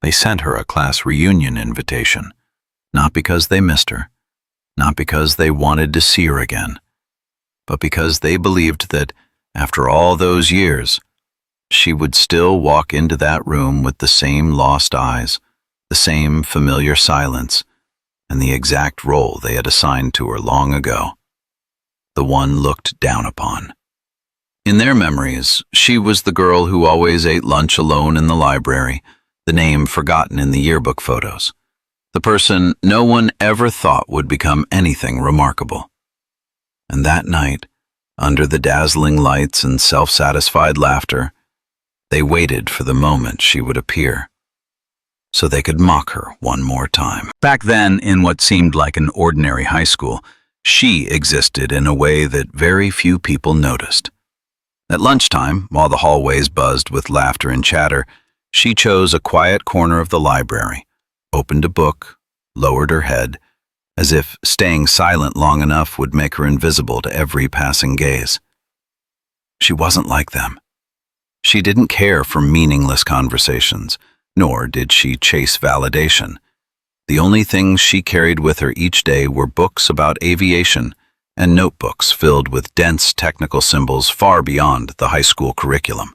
They sent her a class reunion invitation, not because they missed her, not because they wanted to see her again, but because they believed that, after all those years, she would still walk into that room with the same lost eyes, the same familiar silence, and the exact role they had assigned to her long ago, the one looked down upon. In their memories, she was the girl who always ate lunch alone in the library, the name forgotten in the yearbook photos, the person no one ever thought would become anything remarkable. And that night, under the dazzling lights and self-satisfied laughter, they waited for the moment she would appear, so they could mock her one more time. Back then, in what seemed like an ordinary high school, she existed in a way that very few people noticed. At lunchtime, while the hallways buzzed with laughter and chatter, she chose a quiet corner of the library, opened a book, lowered her head, as if staying silent long enough would make her invisible to every passing gaze. She wasn't like them. She didn't care for meaningless conversations, nor did she chase validation. The only things she carried with her each day were books about aviation and notebooks filled with dense technical symbols far beyond the high school curriculum.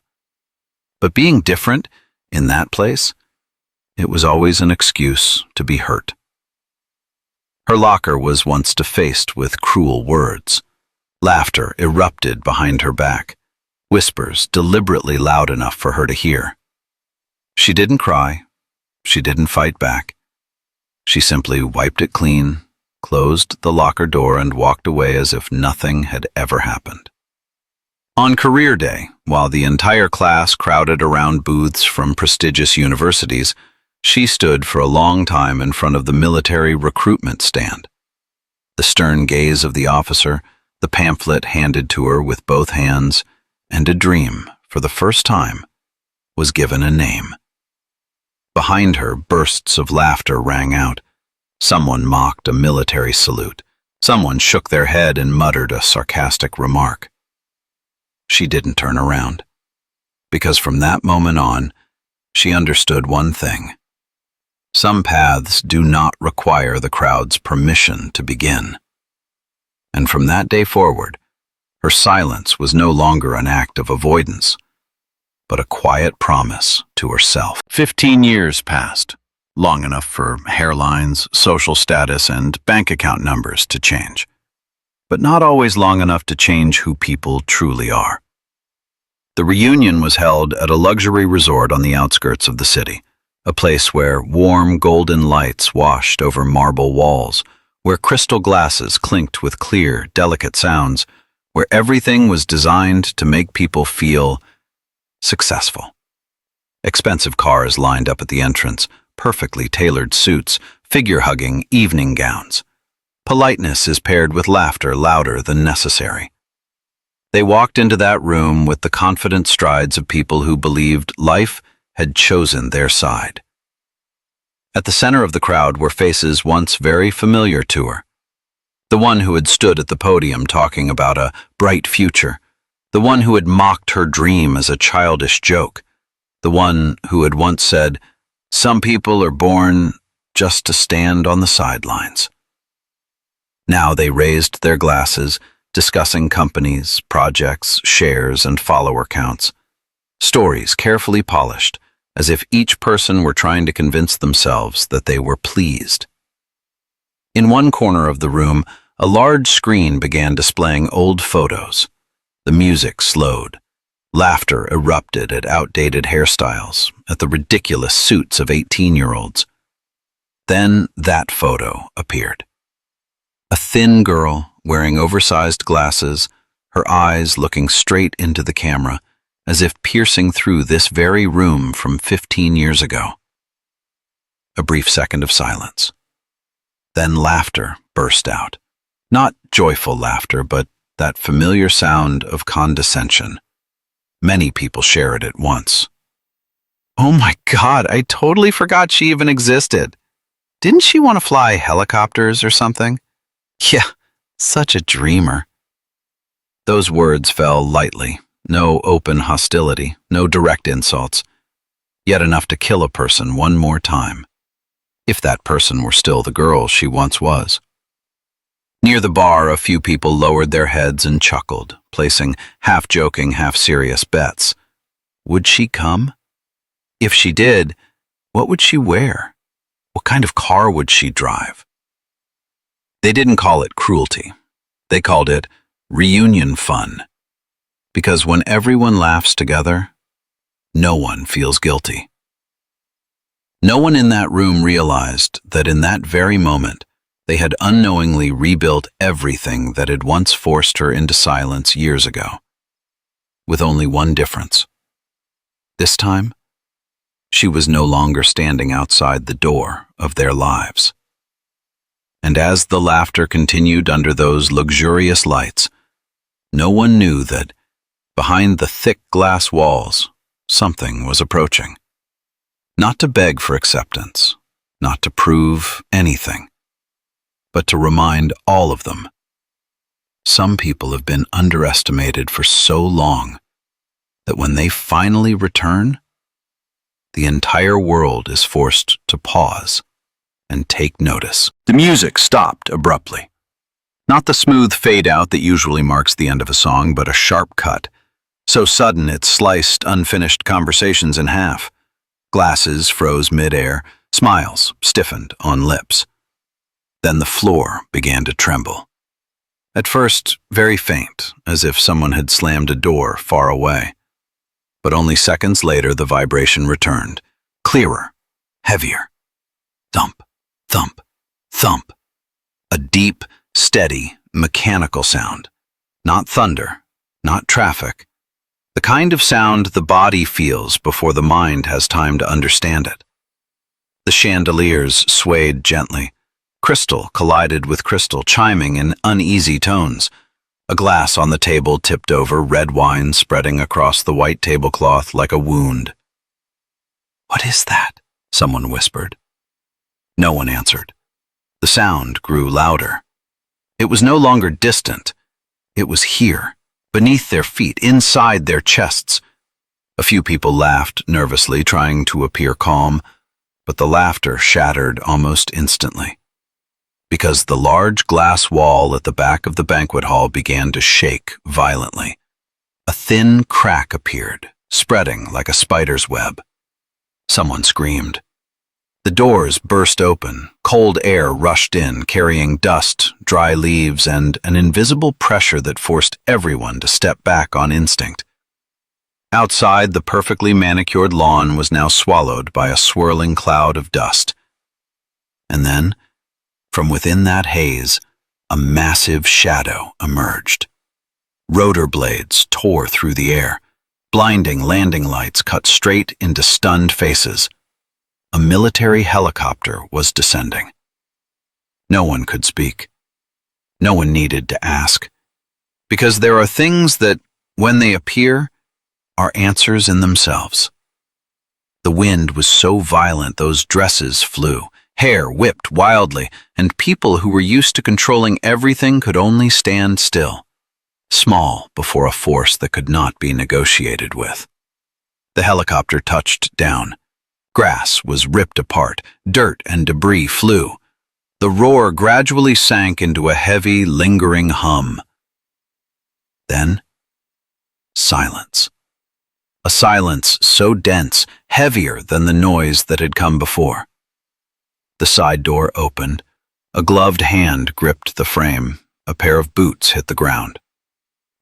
But being different in that place, it was always an excuse to be hurt. Her locker was once defaced with cruel words. Laughter erupted behind her back, whispers deliberately loud enough for her to hear. She didn't cry. She didn't fight back. She simply wiped it clean, closed the locker door, and walked away as if nothing had ever happened. On career day, while the entire class crowded around booths from prestigious universities, she stood for a long time in front of the military recruitment stand. The stern gaze of the officer, the pamphlet handed to her with both hands, and a dream, for the first time, was given a name. Behind her, bursts of laughter rang out. Someone mocked a military salute. Someone shook their head and muttered a sarcastic remark. She didn't turn around, because from that moment on, she understood one thing. Some paths do not require the crowd's permission to begin. And from that day forward, her silence was no longer an act of avoidance, but a quiet promise to herself. 15 years passed, long enough for hairlines, social status, and bank account numbers to change, but not always long enough to change who people truly are. The reunion was held at a luxury resort on the outskirts of the city, a place where warm golden lights washed over marble walls, where crystal glasses clinked with clear, delicate sounds, where everything was designed to make people feel successful. Expensive cars lined up at the entrance, perfectly tailored suits, figure-hugging evening gowns. Politeness is paired with laughter louder than necessary. They walked into that room with the confident strides of people who believed life had chosen their side. At the center of the crowd were faces once very familiar to her. The one who had stood at the podium talking about a bright future, the one who had mocked her dream as a childish joke, the one who had once said, "Some people are born just to stand on the sidelines." Now they raised their glasses, discussing companies, projects, shares, and follower counts. Stories carefully polished, as if each person were trying to convince themselves that they were pleased. In one corner of the room, a large screen began displaying old photos. The music slowed. Laughter erupted at outdated hairstyles, at the ridiculous suits of 18-year-olds. Then that photo appeared. A thin girl, wearing oversized glasses, her eyes looking straight into the camera, as if piercing through this very room from 15 years ago. A brief second of silence. Then laughter burst out. Not joyful laughter, but that familiar sound of condescension. Many people share it at once. "Oh my God, I totally forgot she even existed. Didn't she want to fly helicopters or something? Yeah, such a dreamer." Those words fell lightly, no open hostility, no direct insults. yet enough to kill a person one more time, if that person were still the girl she once was. Near the bar, a few people lowered their heads and chuckled, placing half-joking, half-serious bets. Would she come? If she did, what would she wear? What kind of car would she drive? They didn't call it cruelty. They called it reunion fun. Because when everyone laughs together, no one feels guilty. No one in that room realized that in that very moment, they had unknowingly rebuilt everything that had once forced her into silence years ago, with only one difference. This time, she was no longer standing outside the door of their lives. And as the laughter continued under those luxurious lights, no one knew that, behind the thick glass walls, something was approaching. Not to beg for acceptance, not to prove anything, but to remind all of them. Some people have been underestimated for so long that when they finally return, the entire world is forced to pause and take notice. The music stopped abruptly. Not the smooth fade-out that usually marks the end of a song, but a sharp cut, so sudden it sliced unfinished conversations in half. Glasses froze mid-air, smiles stiffened on lips. Then the floor began to tremble. At first, very faint, as if someone had slammed a door far away. But only seconds later the vibration returned, clearer, heavier. Thump, thump, thump. A deep, steady, mechanical sound. Not thunder, not traffic. The kind of sound the body feels before the mind has time to understand it. The chandeliers swayed gently. Crystal collided with crystal, chiming in uneasy tones. A glass on the table tipped over, red wine spreading across the white tablecloth like a wound. "What is that?" someone whispered. No one answered. The sound grew louder. It was no longer distant. It was here, beneath their feet, inside their chests. A few people laughed nervously, trying to appear calm, but the laughter shattered almost instantly. Because the large glass wall at the back of the banquet hall began to shake violently. A thin crack appeared, spreading like a spider's web. Someone screamed. The doors burst open, cold air rushed in, carrying dust, dry leaves, and an invisible pressure that forced everyone to step back on instinct. Outside, the perfectly manicured lawn was now swallowed by a swirling cloud of dust. And then, from within that haze, a massive shadow emerged. Rotor blades tore through the air. Blinding landing lights cut straight into stunned faces. A military helicopter was descending. No one could speak. No one needed to ask. Because there are things that, when they appear, are answers in themselves. The wind was so violent those dresses flew. Hair whipped wildly, and people who were used to controlling everything could only stand still, small before a force that could not be negotiated with. The helicopter touched down. Grass was ripped apart, dirt and debris flew. The roar gradually sank into a heavy, lingering hum. Then, silence. A silence so dense, heavier than the noise that had come before. The side door opened. A gloved hand gripped the frame. A pair of boots hit the ground.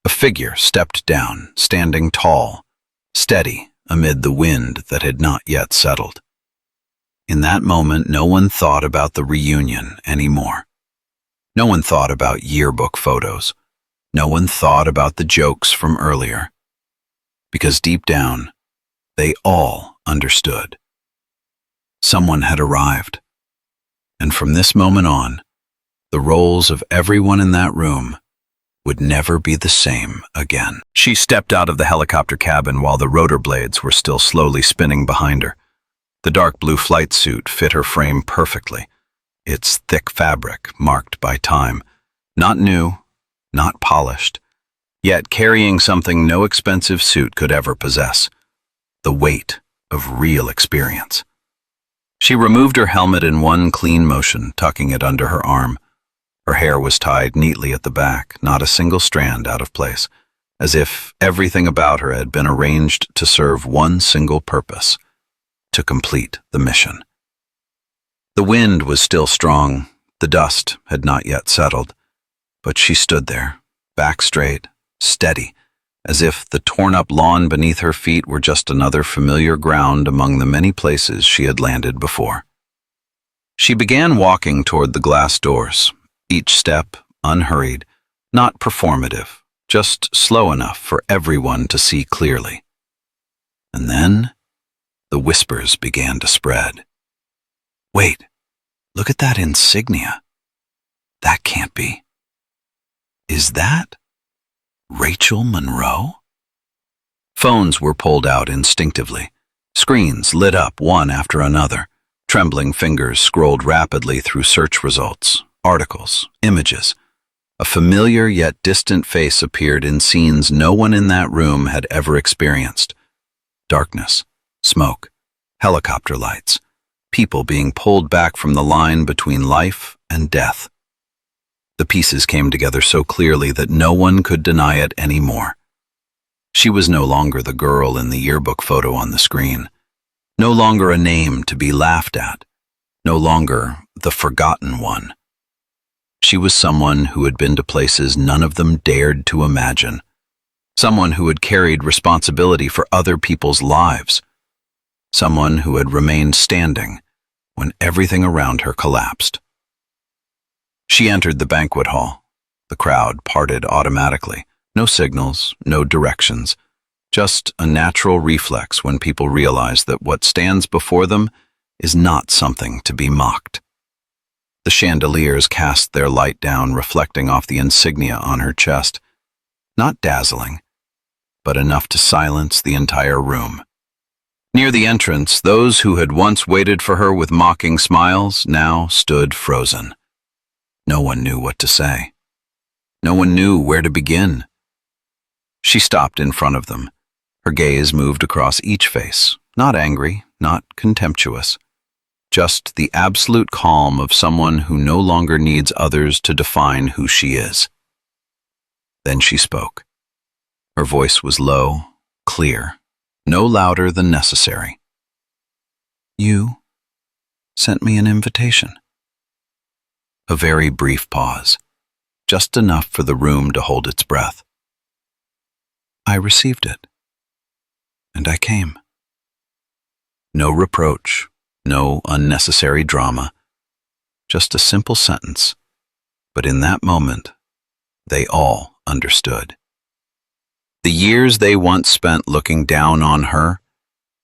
A figure stepped down, standing tall, steady amid the wind that had not yet settled. In that moment, no one thought about the reunion anymore. No one thought about yearbook photos. No one thought about the jokes from earlier. Because deep down, they all understood. Someone had arrived. And from this moment on, the roles of everyone in that room would never be the same again. She stepped out of the helicopter cabin while the rotor blades were still slowly spinning behind her. The dark blue flight suit fit her frame perfectly, its thick fabric marked by time, not new, not polished, yet carrying something no expensive suit could ever possess: the weight of real experience. She removed her helmet in one clean motion, tucking it under her arm. Her hair was tied neatly at the back, not a single strand out of place, as if everything about her had been arranged to serve one single purpose: to complete the mission. The wind was still strong, the dust had not yet settled, but she stood there, back straight, steady, as if the torn-up lawn beneath her feet were just another familiar ground among the many places she had landed before. She began walking toward the glass doors, each step unhurried, not performative, just slow enough for everyone to see clearly. And then the whispers began to spread. Wait, look at that insignia. That can't be. Is that Rachel Monroe? Phones were pulled out instinctively. Screens lit up one after another. Trembling fingers scrolled rapidly through search results, articles, images. A familiar yet distant face appeared in scenes no one in that room had ever experienced. Darkness, smoke, helicopter lights, people being pulled back from the line between life and death. The pieces came together so clearly that no one could deny it anymore. She was no longer the girl in the yearbook photo on the screen, no longer a name to be laughed at, no longer the forgotten one. She was someone who had been to places none of them dared to imagine, someone who had carried responsibility for other people's lives, someone who had remained standing when everything around her collapsed. She entered the banquet hall. The crowd parted automatically. No signals, no directions, just a natural reflex when people realize that what stands before them is not something to be mocked. The chandeliers cast their light down, reflecting off the insignia on her chest. Not dazzling, but enough to silence the entire room. Near the entrance, those who had once waited for her with mocking smiles now stood frozen. No one knew what to say. No one knew where to begin. She stopped in front of them. Her gaze moved across each face, not angry, not contemptuous, just the absolute calm of someone who no longer needs others to define who she is. Then she spoke. Her voice was low, clear, no louder than necessary. You sent me an invitation. A very brief pause, just enough for the room to hold its breath. I received it, and I came. No reproach, no unnecessary drama, just a simple sentence, but in that moment, they all understood. The years they once spent looking down on her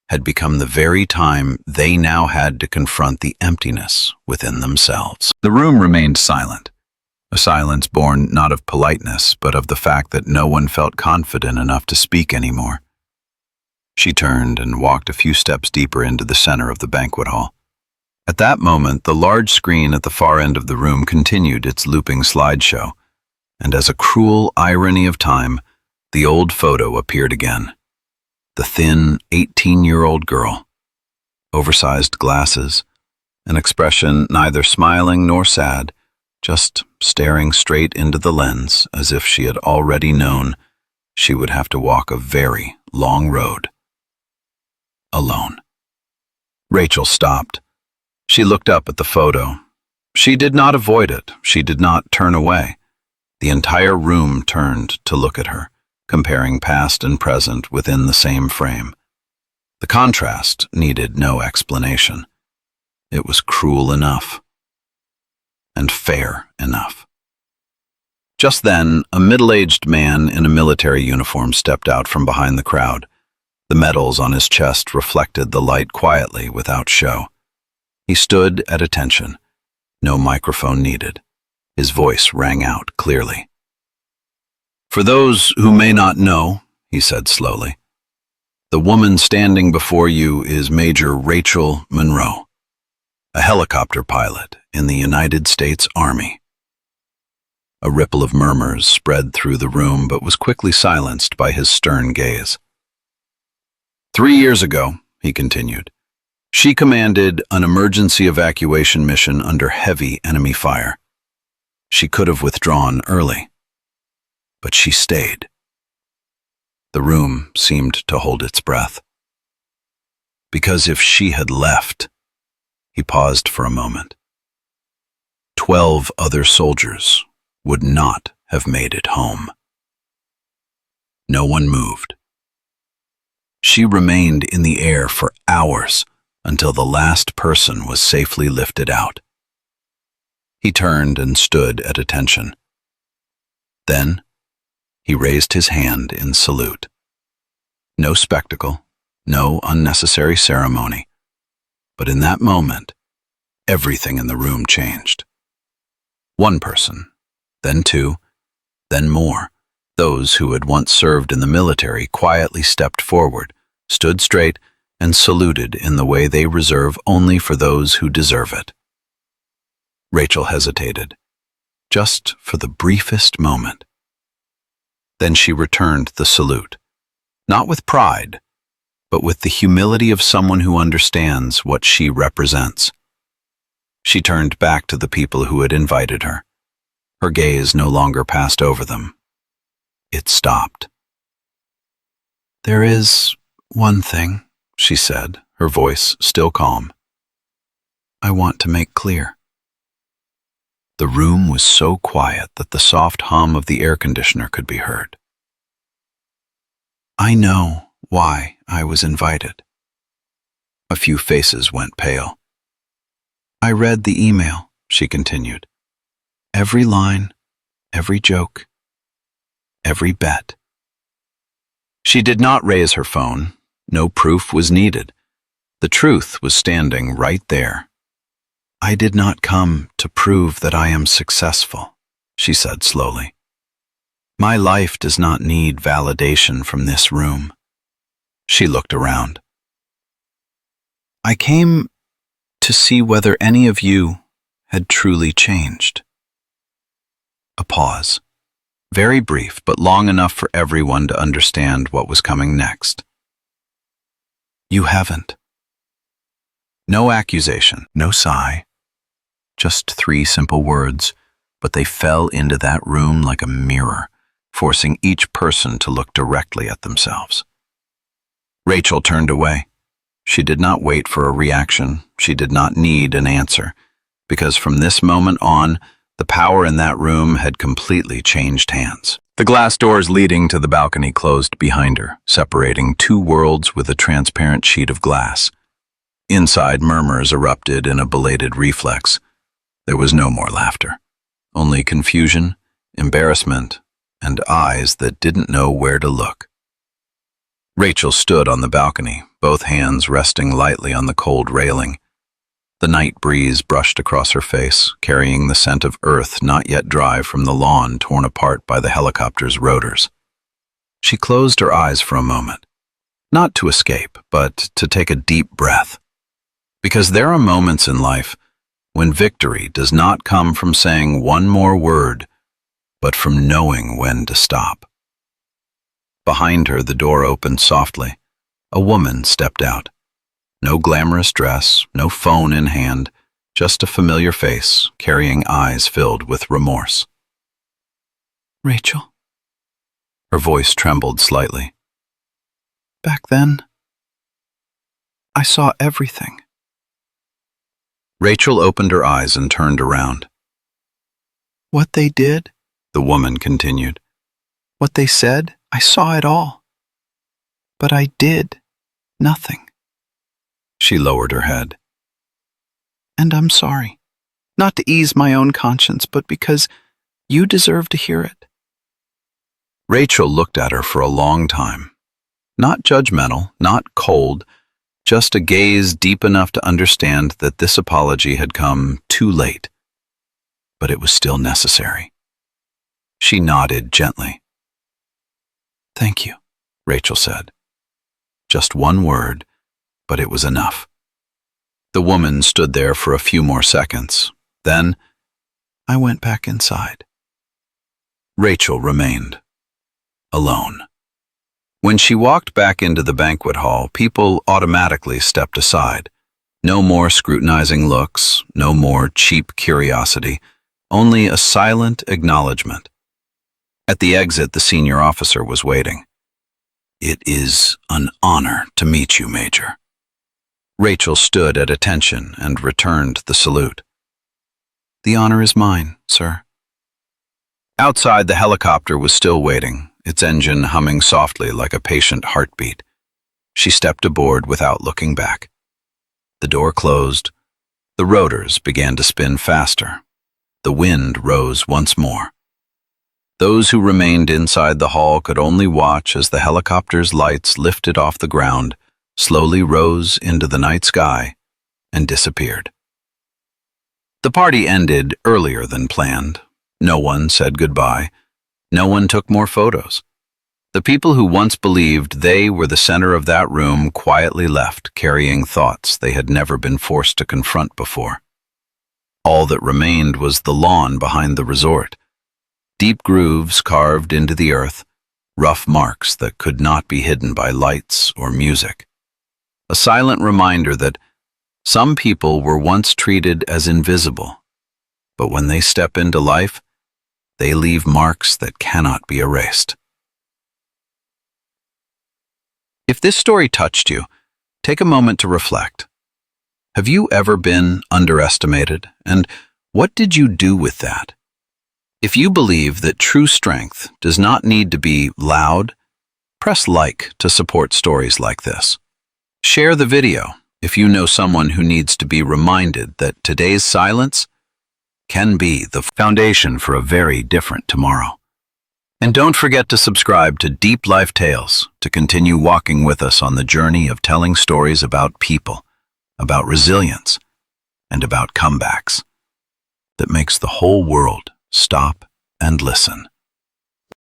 had become the very time they now had to confront the emptiness within themselves. The room remained silent, a silence born not of politeness, but of the fact that no one felt confident enough to speak anymore. She turned and walked a few steps deeper into the center of the banquet hall. At that moment, the large screen at the far end of the room continued its looping slideshow, and as a cruel irony of time, the old photo appeared again. The thin, 18-year-old girl, oversized glasses, an expression neither smiling nor sad, just staring straight into the lens as if she had already known she would have to walk a very long road. Alone. Rachel stopped. She looked up at the photo. She did not avoid it. She did not turn away. The entire room turned to look at her, comparing past and present within the same frame. The contrast needed no explanation. It was cruel enough. And fair enough. Just then, a middle-aged man in a military uniform stepped out from behind the crowd. The medals on his chest reflected the light quietly, without show. He stood at attention. No microphone needed. His voice rang out clearly. For those who may not know, he said slowly, the woman standing before you is Major Rachel Monroe, a helicopter pilot in the United States Army. A ripple of murmurs spread through the room but was quickly silenced by his stern gaze. 3 years ago, he continued. She commanded an emergency evacuation mission under heavy enemy fire. She could have withdrawn early, but she stayed. The room seemed to hold its breath. Because if she had left, he paused for a moment, 12 other soldiers would not have made it home. No one moved. She remained in the air for hours until the last person was safely lifted out. He turned and stood at attention. Then, he raised his hand in salute. No spectacle, no unnecessary ceremony, but in that moment, everything in the room changed. One person, then two, then more. Those who had once served in the military quietly stepped forward, stood straight, and saluted in the way they reserve only for those who deserve it. Rachel hesitated, just for the briefest moment. Then she returned the salute, not with pride, but with the humility of someone who understands what she represents. She turned back to the people who had invited her. Her gaze no longer passed over them. It stopped. "There is one thing," she said, her voice still calm, "I want to make clear." The room was so quiet that the soft hum of the air conditioner could be heard. "I know why I was invited." A few faces went pale. "I read the email," she continued. "Every line, every joke, every bet." She did not raise her phone. No proof was needed. The truth was standing right there. "I did not come to prove that I am successful," she said slowly. "My life does not need validation from this room." She looked around. "I came to see whether any of you had truly changed." A pause, very brief but long enough for everyone to understand what was coming next. "You haven't." No accusation, no sigh, just 3 simple words, but they fell into that room like a mirror, forcing each person to look directly at themselves. Rachel turned away. She did not wait for a reaction. She did not need an answer, because from this moment on, the power in that room had completely changed hands. The glass doors leading to the balcony closed behind her, separating 2 worlds with a transparent sheet of glass. Inside, murmurs erupted in a belated reflex. There was no more laughter, only confusion, embarrassment, and eyes that didn't know where to look. Rachel stood on the balcony, both hands resting lightly on the cold railing. The night breeze brushed across her face, carrying the scent of earth not yet dry from the lawn torn apart by the helicopter's rotors. She closed her eyes for a moment, not to escape, but to take a deep breath. Because there are moments in life when victory does not come from saying one more word, but from knowing when to stop. Behind her, the door opened softly. A woman stepped out. No glamorous dress, no phone in hand, just a familiar face, carrying eyes filled with remorse. "Rachel?" Her voice trembled slightly. "Back then, I saw everything." Rachel opened her eyes and turned around. "What they did," the woman continued, "what they said, I saw it all. But I did nothing." She lowered her head. "And I'm sorry, not to ease my own conscience, but because you deserve to hear it." Rachel looked at her for a long time. Not judgmental, not cold, just a gaze deep enough to understand that this apology had come too late. But it was still necessary. She nodded gently. "Thank you," Rachel said. Just one word, but it was enough. The woman stood there for a few more seconds. Then, I went back inside. Rachel remained, alone. When she walked back into the banquet hall, people automatically stepped aside. No more scrutinizing looks, no more cheap curiosity, only a silent acknowledgement. At the exit, the senior officer was waiting. "It is an honor to meet you, Major." Rachel stood at attention and returned the salute. "The honor is mine, sir." Outside, the helicopter was still waiting, its engine humming softly like a patient heartbeat. She stepped aboard without looking back. The door closed. The rotors began to spin faster. The wind rose once more. Those who remained inside the hall could only watch as the helicopter's lights lifted off the ground, slowly rose into the night sky, and disappeared. The party ended earlier than planned. No one said goodbye. No one took more photos. The people who once believed they were the center of that room quietly left, carrying thoughts they had never been forced to confront before. All that remained was the lawn behind the resort. Deep grooves carved into the earth, rough marks that could not be hidden by lights or music. A silent reminder that some people were once treated as invisible, but when they step into life, they leave marks that cannot be erased. If this story touched you, take a moment to reflect. Have you ever been underestimated, and what did you do with that? If you believe that true strength does not need to be loud, press like to support stories like this. Share the video if you know someone who needs to be reminded that today's silence can be the foundation for a very different tomorrow. And don't forget to subscribe to Deep Life Tales to continue walking with us on the journey of telling stories about people, about resilience, and about comebacks that makes the whole world stop and listen.